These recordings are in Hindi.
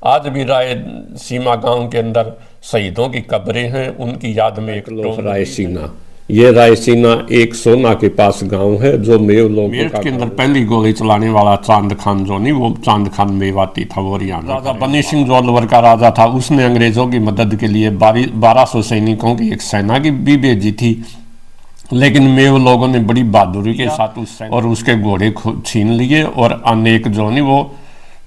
आज भी रायसीना गांव के अंदर शहीदों की कब्रें हैं। उनकी याद में एक रायसीना, ये रायसीना एक सोना के पास गांव है जो मेव लोगों मेरठ के अंदर पहली गोली चलाने वाला चांद खान जो नहीं, वो चांद खान मेवाती था, वो हरियाणा। राजा बनी सिंह जो अलवर का राजा था, उसने अंग्रेजों की मदद के लिए 1200 सैनिकों की एक सेना की भी भेजी थी, लेकिन मेव लोगों ने बड़ी बहादुरी के साथ और उसके घोड़े छीन लिए और अनेक जो नहीं वो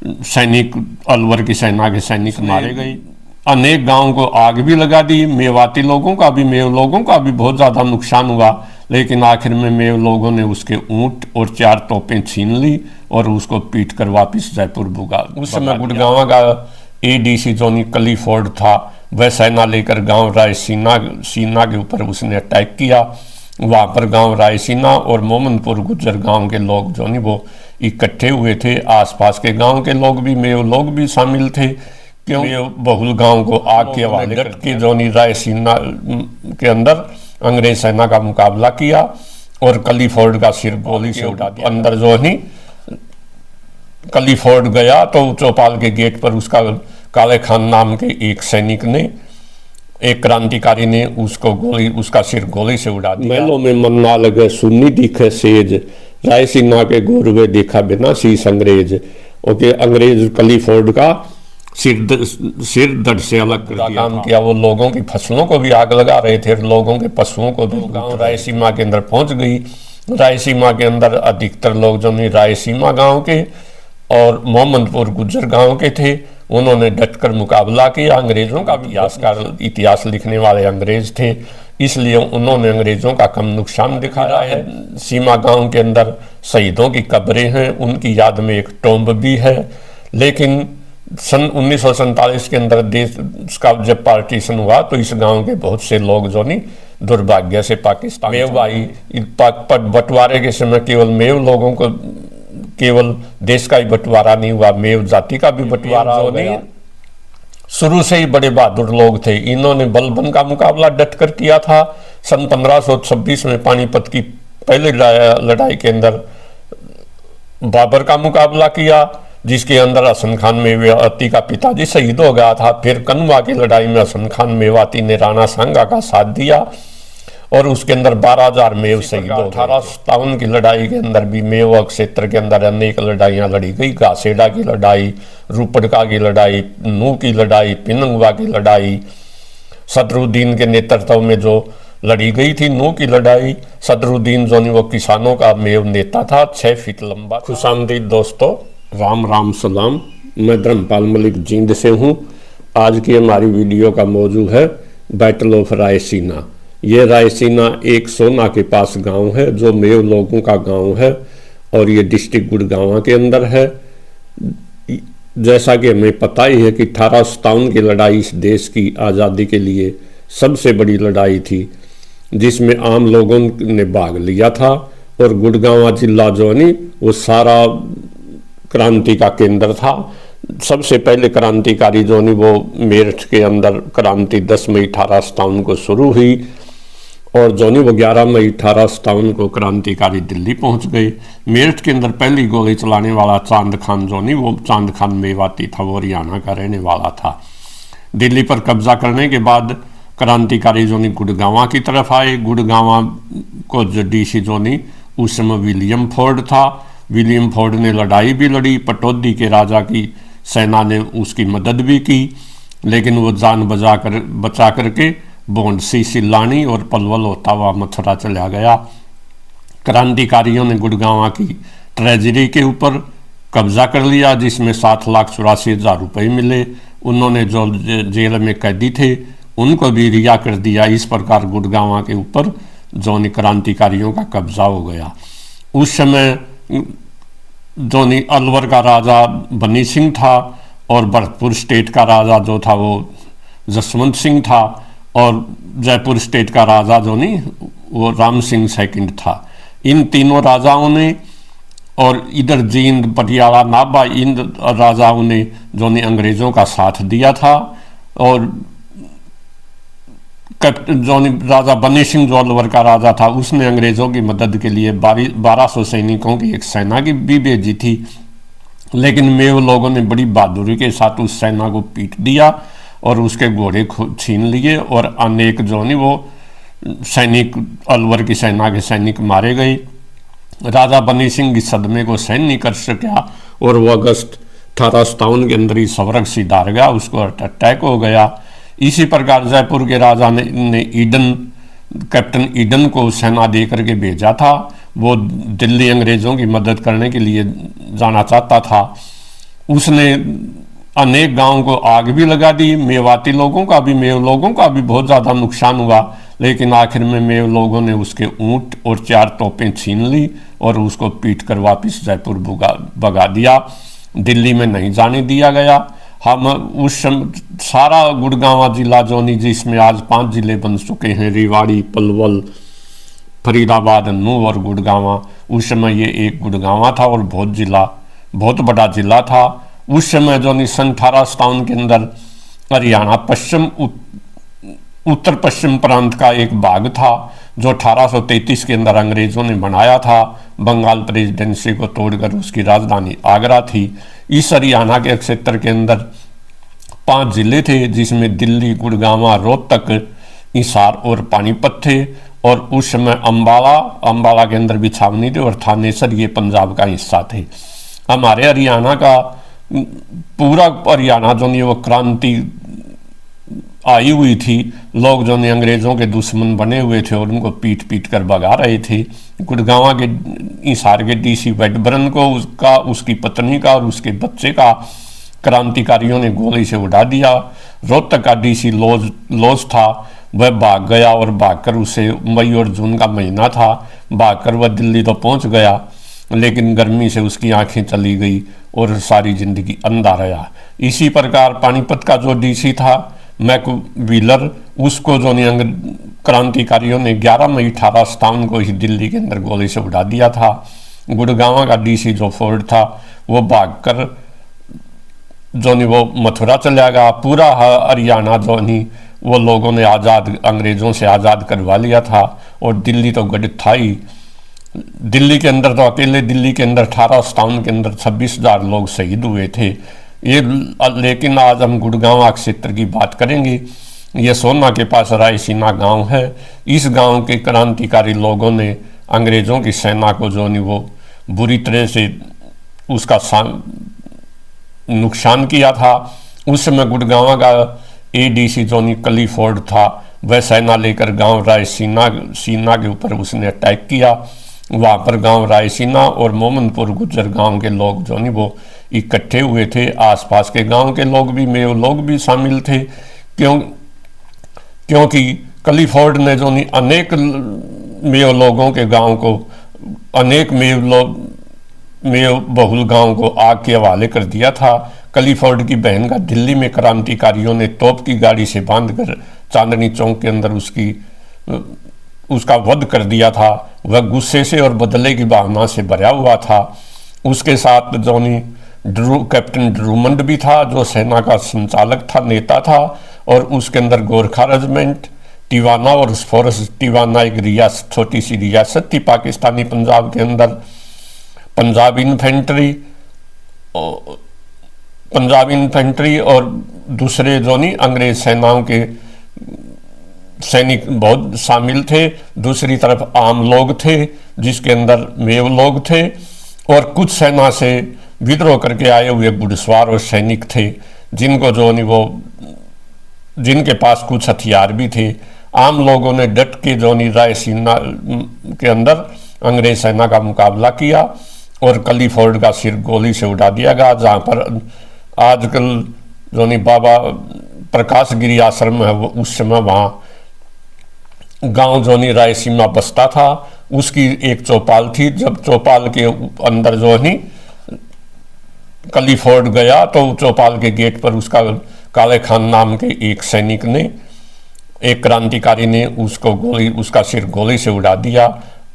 सैनिक, अलवर की सेना के सैनिक मारे गए। अनेक गांवों को आग भी लगा दी। मेवाती लोगों का भी, मेव लोगों का भी बहुत ज्यादा नुकसान हुआ, लेकिन आखिर में मेव लोगों ने उसके ऊंट और 4 तोपें छीन ली और उसको पीट कर वापिस जयपुर भगा। उस समय गुड़गांव का एडीसी जोनी क्लिफोर्ड था, वह सेना लेकर गांव रायसीना के ऊपर उसने अटैक किया। वहां पर गांव रायसीना और मोमनपुर गुज्जर गांव के लोग जो नहीं वो इकट्ठे हुए थे। आसपास के गांव के लोग भी, मेव लोग भी शामिल थे, क्योंकि बहुल गांव को आग के हवाले करके जोनी रायसीना के अंदर अंग्रेज सेना का मुकाबला किया और क्लिफोर्ड का सिर गोली से उड़ा दिया। अंदर जो नहीं क्लिफोर्ड गया तो चौपाल के गेट पर उसका काले खान नाम के एक सैनिक ने, एक क्रांतिकारी ने उसका सिर गोली से उड़ा दिया। महलों में मन ना लगे सुन्नी दिखे सेज, रायसीना के गौरवे देखा बिना शीश अंग्रेज। ओके, अंग्रेज क्लिफोर्ड का सिर धड़ से अलग कर दिया काम किया। वो लोगों की फसलों को भी आग लगा रहे थे, लोगों के पशुओं को भी। गांव रायसीना के अंदर पहुंच गई। रायसीना के अंदर अधिकतर लोग जो नहीं रायसीना गांव के और मोहम्मदपुर गुज्जर गांव के थे, उन्होंने डटकर मुकाबला किया। अंग्रेजों का भी इतिहास लिखने वाले अंग्रेज थे, इसलिए उन्होंने अंग्रेजों का कम नुकसान दिखाया है। सीमा गांव के अंदर शहीदों की कब्रें हैं, उनकी याद में एक टॉम्ब भी है। लेकिन सन 1947 के अंदर देश का जब पार्टीशन हुआ तो इस गांव के बहुत से लोग जो नहीं दुर्भाग्य से पाकिस्तान मेव आई। बंटवारे के समय केवल मेव लोगों को, केवल देश का ही बंटवारा नहीं हुआ, मेव जाति का भी बंटवारा हो गया। शुरू से ही बड़े बहादुर लोग थे, इन्होंने बलबन का मुकाबला डटकर किया था। सन 1526 में पानीपत की पहली लड़ाई के अंदर बाबर का मुकाबला किया, जिसके अंदर हसन खान मेवाती का पिताजी शहीद हो गया था। फिर कन्वा की लड़ाई में हसन खान मेवाती ने राणा सांगा का साथ दिया और उसके अंदर 12,000 मेव शहीद हो। 1857 की लड़ाई के अंदर भी मेव क्षेत्र के अंदर अनेक लड़ाइयां लड़ी गई। घासेडा की लड़ाई, रूपड़का की लड़ाई, नू की लड़ाई, पिनंगवा की लड़ाई, सदरुद्दीन के नेतृत्व में जो लड़ी गई थी नू की लड़ाई। सदरुद्दीन जो वो किसानों का मेव नेता था, 6 फीट लंबा। खुशामदीद दोस्तों, राम राम सलाम। मैं धर्मपाल मलिक जींद से हूँ। आज की हमारी वीडियो का मौजू है बैटल ऑफ रायसीना। ये रायसीना एक सोना के पास गांव है जो मेव लोगों का गांव है और ये डिस्ट्रिक्ट गुड़गांव के अंदर है। जैसा कि हमें पता ही है कि 1857 की लड़ाई इस देश की आज़ादी के लिए सबसे बड़ी लड़ाई थी, जिसमें आम लोगों ने भाग लिया था और गुड़गांव जिला जो है वो सारा क्रांति का केंद्र था। सबसे पहले क्रांतिकारी जो नहीं वो मेरठ के अंदर क्रांति 10 मई 1857 को शुरू हुई और जो नहीं वो 11 मई 1857 को क्रांतिकारी दिल्ली पहुंच गए। मेरठ के अंदर पहली गोली चलाने वाला चांद खान जो नहीं वो चांद खान मेवाती था, वो हरियाणा का रहने वाला था। दिल्ली पर कब्जा करने के बाद क्रांतिकारी जो नहीं गुड़गांव की तरफ आए। गुड़गांव को जो डीसी जो नहीं उस समय विलियम फोर्ड था। विलियम फोर्ड ने लड़ाई भी लड़ी, पटौदी के राजा की सेना ने उसकी मदद भी की, लेकिन वो जान बचा करके बोंडसी, सिलानी और पलवल होता हुआ मथुरा चला गया। क्रांतिकारियों ने गुड़गांव की ट्रेजरी के ऊपर कब्जा कर लिया, जिसमें 7,84,000 रुपये मिले। उन्होंने जो जेल में कैदी थे उनको भी रिहा कर दिया। इस प्रकार गुड़गांव के ऊपर जो क्रांतिकारियों का कब्जा हो गया। उस समय जो अलवर का राजा बनी सिंह था और भरतपुर स्टेट का राजा जो था वो जसवंत सिंह था और जयपुर स्टेट का राजा जो वो राम सिंह सेकंड था। इन तीनों राजाओं ने और इधर जींद, पटियाला, नाभा, इन राजाओं ने जो अंग्रेजों का साथ दिया था और जो राजा बनी सिंह जो अलवर का राजा था उसने अंग्रेजों की मदद के लिए 1200 सैनिकों की एक सेना की भी भेजी थी, लेकिन मेव लोगों ने बड़ी बहादुरी के साथ उस सेना को पीट दिया और उसके घोड़े छीन लिए और अनेक जो नहीं वो सैनिक अलवर की सेना के सैनिक मारे गए। राजा बनी सिंह इस सदमे को सहन नहीं कर सका और वो अगस्त 1857 के अंदर ही स्वर्ग सिधार गया, उसको अटैक हो गया। इसी प्रकार जयपुर के राजा ने ईडन कैप्टन ईडन को सेना दे करके भेजा था। वो दिल्ली अंग्रेजों की मदद करने के लिए जाना चाहता था। उसने अनेक गांवों को आग भी लगा दी। मेवाती लोगों का भी मेव लोगों का भी बहुत ज़्यादा नुकसान हुआ, लेकिन आखिर में मेव लोगों ने उसके ऊंट और 4 तोपें छीन ली और उसको पीट कर वापस जयपुर भगा दिया। दिल्ली में नहीं जाने दिया गया। हम उस सारा गुड़गांवा जिला जो नहीं जिसमें आज 5 जिले बन चुके हैं, रेवाड़ी, पलवल, फरीदाबाद, नूंह और गुड़गांवा, उस समय ये एक गुड़गांवा था और बहुत बड़ा जिला था। उस समय जो नहीं सन 1857 के अंदर हरियाणा उत्तर पश्चिम प्रांत का एक भाग था जो 1833 के अंदर अंग्रेजों ने बनाया था। बंगाल प्रेसिडेंसी को तोड़कर उसकी राजधानी आगरा थी। इस हरियाणा के क्षेत्र के अंदर 5 जिले थे जिसमें दिल्ली, गुड़गांवा, रोहतक, हिसार और पानीपत थे। और उस समय अंबाला के अंदर भी छावनी थी और थानेसर ये पंजाब का हिस्सा थे। हमारे हरियाणा का पूरा हरियाणा जो नहीं वो क्रांति आई हुई थी। लोग जो ने अंग्रेजों के दुश्मन बने हुए थे और उनको पीट पीट कर भगा रहे थे। गुड़गांवा के हिसार के डीसी वेडबरन को उसकी पत्नी का और उसके बच्चे का क्रांतिकारियों ने गोली से उड़ा दिया। रोहतक का डीसी लॉज था, वह भाग गया और भागकर उसे मई और जून का महीना था, भागकर वह दिल्ली तो पहुंच गया, लेकिन गर्मी से उसकी आंखें चली गई और सारी जिंदगी अंधा रहा। इसी प्रकार पानीपत का जो डीसी था मैकव्हीलर, उसको जो क्रांतिकारियों ने 11 मई 1857 को ही दिल्ली के अंदर गोली से उड़ा दिया था। गुड़गांवा का डीसी जो फोर्ड था वो भागकर जो नहीं वो मथुरा चला गया। पूरा हरियाणा जो नहीं वो लोगों ने अंग्रेजों से आज़ाद करवा लिया था और दिल्ली तो गढ़ था ही। दिल्ली के अंदर तो अकेले दिल्ली के अंदर 1857 के अंदर 26,000 लोग शहीद हुए थे ये। लेकिन आज हम गुड़गांवा क्षेत्र की बात करेंगे। ये सोना के पास रायसीना गांव है। इस गांव के क्रांतिकारी लोगों ने अंग्रेजों की सेना को जो नहीं वो बुरी तरह से उसका नुकसान किया था। उस समय गुड़गांवा का एडीसी जो नहीं क्लिफोर्ड था, वह सेना लेकर गांव रायसीना के ऊपर उसने अटैक किया। वहाँ पर गांव रायसीना और मोमनपुर गुज्जर गांव के लोग जो नहीं वो इकट्ठे हुए थे। आसपास के गांव के लोग भी, मेव लोग भी शामिल थे, क्योंकि क्लिफोर्ड ने जो नहीं अनेक मेव लोगों के गांव को, अनेक मेव बहुल गांव को आग के हवाले कर दिया था। क्लिफोर्ड की बहन का दिल्ली में क्रांतिकारियों ने तोप की गाड़ी से बांधकर चांदनी चौक के अंदर उसका वध कर दिया था। वह गुस्से से और बदले की भावना से भरा हुआ था। उसके साथ जोनी कैप्टन ड्रूमंड भी था जो सेना का संचालक था, नेता था। और उसके अंदर गोरखा रेजिमेंट, टिवाना और फोर्स टिवाना एक रियासत, छोटी सी रियासत थी पाकिस्तानी पंजाब के अंदर। पंजाब इन्फेंट्री और दूसरे जो नहीं अंग्रेज सेनाओं के सैनिक बहुत शामिल थे। दूसरी तरफ आम लोग थे जिसके अंदर मेव लोग थे और कुछ सेना से विद्रोह करके आए हुए घुड़सवार और सैनिक थे जिनको जो नहीं वो जिनके पास कुछ हथियार भी थे। आम लोगों ने डट के जो नहीं रायसीना के अंदर अंग्रेज सेना का मुकाबला किया और क्लिफोर्ड का सिर गोली से उड़ा दिया गया। जहाँ पर आजकल जो नहीं बाबा प्रकाश गिरी आश्रम है, वो उस समय वहाँ गांव जो नहीं रायसीमा बसता था, उसकी एक चौपाल थी। जब चौपाल के अंदर जो नहीं क्लिफोर्ड गया तो चौपाल के गेट पर उसका काले खान नाम के एक सैनिक ने, एक क्रांतिकारी ने उसका सिर गोली से उड़ा दिया।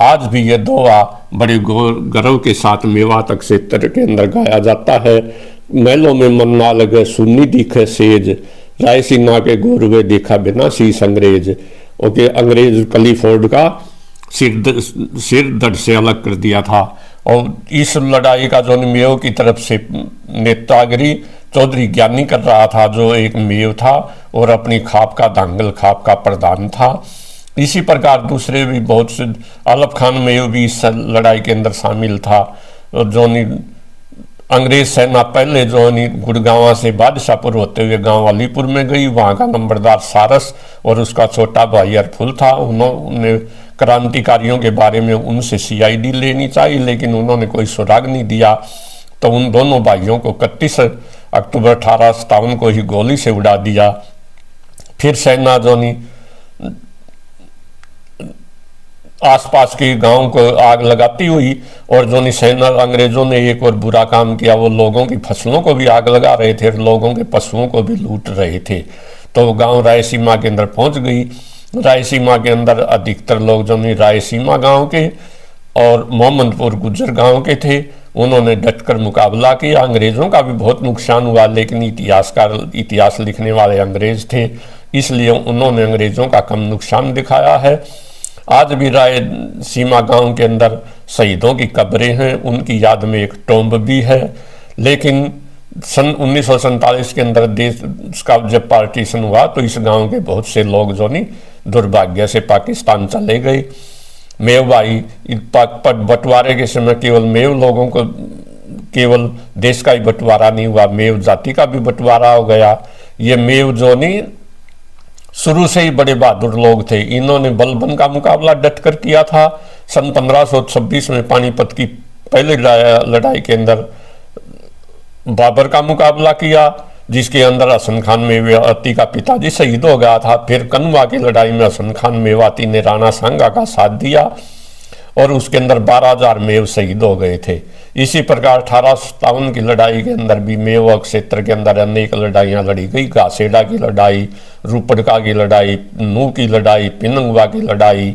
आज भी यह दोहा बड़े गर्व के साथ मेवात क्षेत्र के अंदर गाया जाता है। महलों में मन ना लगे सुन्नी दिखे सेज, रायसीना के गोरवे देखा बिना शीश अंग्रेज। ओके, अंग्रेज क्लिफोर्ड का सिर धड़ से अलग कर दिया था और इस लड़ाई का जो मेव की तरफ से नेतागिरी चौधरी ज्ञानी कर रहा था, जो एक मेव था और अपनी खाप का दांगल खाप का प्रधान था। इसी प्रकार दूसरे भी बहुत से, आलम खान मेव भी इस लड़ाई के अंदर शामिल था। जो अंग्रेज सेना पहले जो गुड़गांवा से बादशाहपुर होते हुए गांव अलीपुर में गई। वहां का नंबरदार सारस और उसका छोटा भाई अरफुल था। उन्होंने क्रांतिकारियों के बारे में उनसे CID लेनी चाहिए, लेकिन उन्होंने कोई सुराग नहीं दिया। तो उन दोनों भाइयों को 31 अक्टूबर 1857 को ही गोली से उड़ा दिया। फिर सेना जो आसपास के गांव को आग लगाती हुई, और जो सेना अंग्रेजों ने एक और बुरा काम किया, वो लोगों की फसलों को भी आग लगा रहे थे, लोगों के पशुओं को भी लूट रहे थे। तो गांव रायसीमा के अंदर पहुंच गई। रायसीमा के अंदर अधिकतर लोग जो रायसीमा गांव के और मोहम्मदपुर गुज्जर गांव के थे। उन्होंने डटकर मुकाबला किया। अंग्रेजों का भी बहुत नुकसान हुआ, लेकिन इतिहास लिखने वाले अंग्रेज थे, इसलिए उन्होंने अंग्रेजों का कम नुकसान दिखाया है। आज भी रायसीमा गांव के अंदर शहीदों की कब्रें हैं, उनकी याद में एक टॉम्ब भी है। लेकिन सन 1947 के अंदर देश का जब पार्टीशन हुआ, तो इस गांव के बहुत से लोग जो दुर्भाग्य से पाकिस्तान चले गए। मेव भाई बंटवारे के समय केवल मेव लोगों को, केवल देश का ही बंटवारा नहीं हुआ, मेव जाति का भी बंटवारा हो गया। ये मेव जो शुरू से ही बड़े बहादुर लोग थे। इन्होंने बलबन का मुकाबला डटकर किया था। सन 1526 में पानीपत की पहली लड़ाई के अंदर बाबर का मुकाबला किया, जिसके अंदर हसन खान मेवाती का पिताजी शहीद हो गया था। फिर कन्वा की लड़ाई में हसन खान मेवाती ने राणा सांगा का साथ दिया और उसके अंदर 12,000 मेव शहीद हो गए थे। इसी प्रकार 1857 की लड़ाई के अंदर भी मेवा क्षेत्र के अंदर अनेक लड़ाइयाँ लड़ी गई। घासेडा की लड़ाई, रूपड़का की लड़ाई, नू की लड़ाई, पिनंगवा की लड़ाई,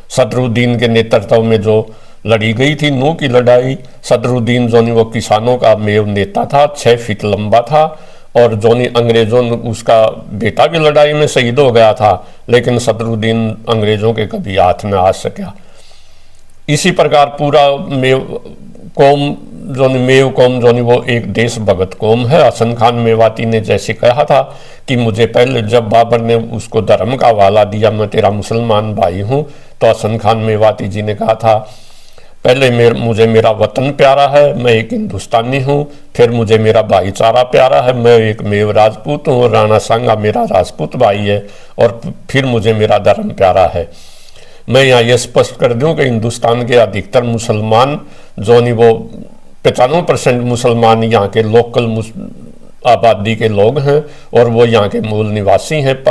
सदरुद्दीन के नेतृत्व में जो लड़ी गई थी नू की लड़ाई। सदरुद्दीन जोनी वो किसानों का मेव नेता था, 6 फीट लंबा था, और जोनी अंग्रेजों ने उसका बेटा भी लड़ाई में शहीद हो गया था, लेकिन सदरुद्दीन अंग्रेजों के कभी हाथ में आ सका। इसी प्रकार पूरा मेव कौम जोनी वो एक देश भगत कौम है। हसन खान मेवाती ने जैसे कहा था कि मुझे पहले, जब बाबर ने उसको धर्म का हवाला दिया, मैं तेरा मुसलमान भाई हूँ, तो हसन खान मेवाती जी ने कहा था पहले मुझे मेरा वतन प्यारा है, मैं एक हिंदुस्तानी हूँ, फिर मुझे मेरा भाईचारा प्यारा है, मैं एक मेव राजपूत हूँ, राणा सांगा मेरा राजपूत भाई है, और फिर मुझे मेरा धर्म प्यारा है। मैं यहाँ ये स्पष्ट कर दूं कि हिंदुस्तान के अधिकतर मुसलमान जो वो 95% मुसलमान यहाँ के लोकल आबादी के लोग हैं, और वो यहाँ के मूल निवासी हैं।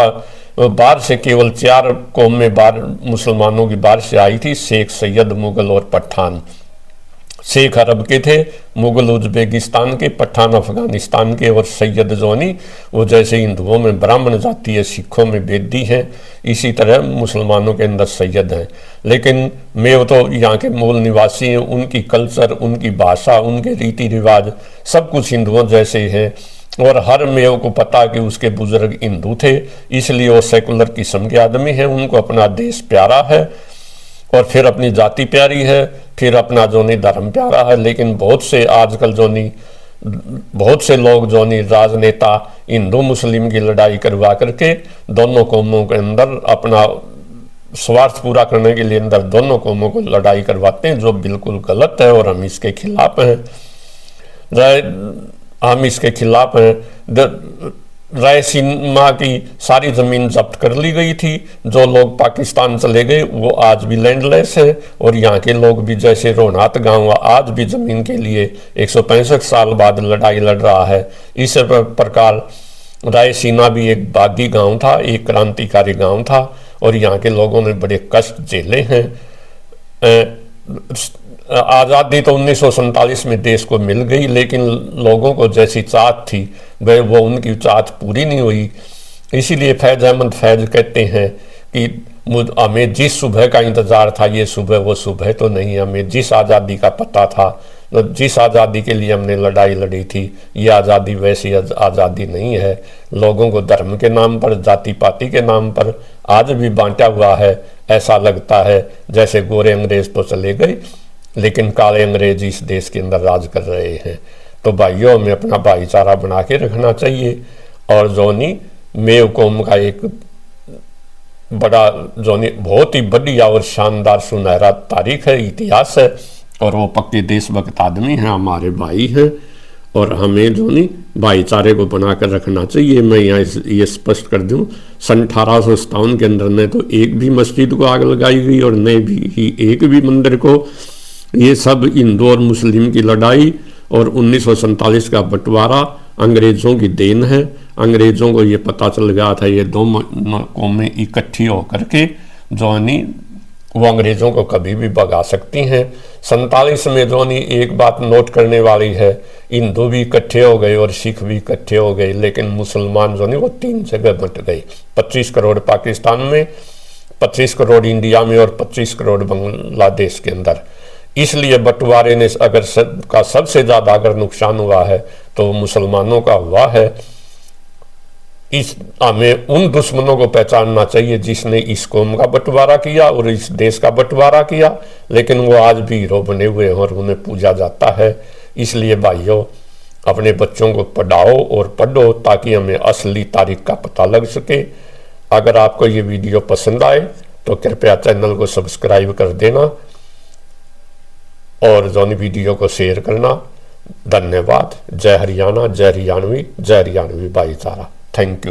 बाहर से केवल 4 कौम में बाहर मुसलमानों की बाहर से आई थी, शेख, सैयद, मुगल और पठान। शेख अरब के थे, मुगल उज्बेकिस्तान के, पठान अफगानिस्तान के, और सैयद जोनी वो जैसे हिंदुओं में ब्राह्मण जाति है, सिखों में बेदी है, इसी तरह मुसलमानों के अंदर सैयद हैं। लेकिन मेव तो यहाँ के मूल निवासी हैं, उनकी कल्चर, उनकी भाषा, उनके रीति रिवाज सब कुछ हिंदुओं जैसे हैं, और हर मेव को पता कि उसके बुजुर्ग हिंदू थे, इसलिए वो सेकुलर किस्म के आदमी हैं। उनको अपना देश प्यारा है, और फिर अपनी जाति प्यारी है, फिर अपना धर्म प्यारा है। लेकिन बहुत से आजकल बहुत से लोग राजनेता हिंदू मुस्लिम की लड़ाई करवा करके दोनों कौमों के अंदर अपना स्वार्थ पूरा करने के लिए अंदर दोनों कौमों को लड़ाई करवाते हैं, जो बिल्कुल गलत है, और हम इसके खिलाफ हैं। रायसीमा की सारी ज़मीन जब्त कर ली गई थी। जो लोग पाकिस्तान चले गए वो आज भी लैंडलेस हैं, और यहाँ के लोग भी, जैसे रोहनाथ गांव आज भी ज़मीन के लिए 165 साल बाद लड़ाई लड़ रहा है। इस प्रकार रायसीना भी एक बागी गांव था, एक क्रांतिकारी गांव था, और यहाँ के लोगों ने बड़े कष्ट झेले हैं। आज़ादी तो 1947 में देश को मिल गई, लेकिन लोगों को जैसी चाहत थी वो उनकी चाहत पूरी नहीं हुई। इसीलिए फैज़ अहमद फैज़ कहते हैं कि हमें जिस सुबह का इंतज़ार था, ये सुबह वो सुबह तो नहीं। हमें जिस आज़ादी का पता था, जिस आज़ादी के लिए हमने लड़ाई लड़ी थी, ये आज़ादी वैसी आज़ादी नहीं है। लोगों को धर्म के नाम पर, जाति पाति के नाम पर आज भी बांटा हुआ है। ऐसा लगता है जैसे गोरे अंग्रेज तो चले गए, लेकिन काले अंग्रेज इस देश के अंदर राज कर रहे हैं। तो भाइयों, हमें अपना भाईचारा बना के रखना चाहिए। और जोनी मेव कौम का एक बड़ा जोनी बहुत ही बढ़िया और शानदार सुनहरा तारीख है, इतिहास है, और वो पक्के देशभक्त आदमी हैं, हमारे भाई हैं, और हमें जो नहीं भाईचारे को बनाकर रखना चाहिए। मैं यहाँ ये स्पष्ट कर दूं, सन 1857 के अंदर न तो एक भी मस्जिद को आग लगाई गई और न भी ही एक भी मंदिर को। ये सब हिंदू और मुस्लिम की लड़ाई और 1947 का बंटवारा अंग्रेज़ों की देन है। अंग्रेज़ों को ये पता चल गया था ये दो कौमें इकट्ठी होकर के जो नहीं वो अंग्रेज़ों को कभी भी भगा सकती हैं। 47 में जो नहीं एक बात नोट करने वाली है, हिंदू भी इकट्ठे हो गए और सिख भी इकट्ठे हो गए, लेकिन मुसलमान जो नहीं वो 3 जगह बंट गए। 25 करोड़ पाकिस्तान में, 25 करोड़ इंडिया में और 25 करोड़ बांग्लादेश के अंदर। इसलिए बंटवारे ने अगर सबसे ज़्यादा अगर नुकसान हुआ है तो मुसलमानों का हुआ है। इस हमें उन दुश्मनों को पहचानना चाहिए जिसने इस कौम का बंटवारा किया और इस देश का बंटवारा किया, लेकिन वो आज भी हीरो बने हुए हैं और उन्हें पूजा जाता है। इसलिए भाइयों, अपने बच्चों को पढ़ाओ और पढ़ो ताकि हमें असली तारीख का पता लग सके। अगर आपको ये वीडियो पसंद आए तो कृपया चैनल को सब्सक्राइब कर देना और जोनी वीडियो को शेयर करना। धन्यवाद। जय हरियाणा, जय हरियाणवी, जय हरियाणवी भाईचारा। Thank you.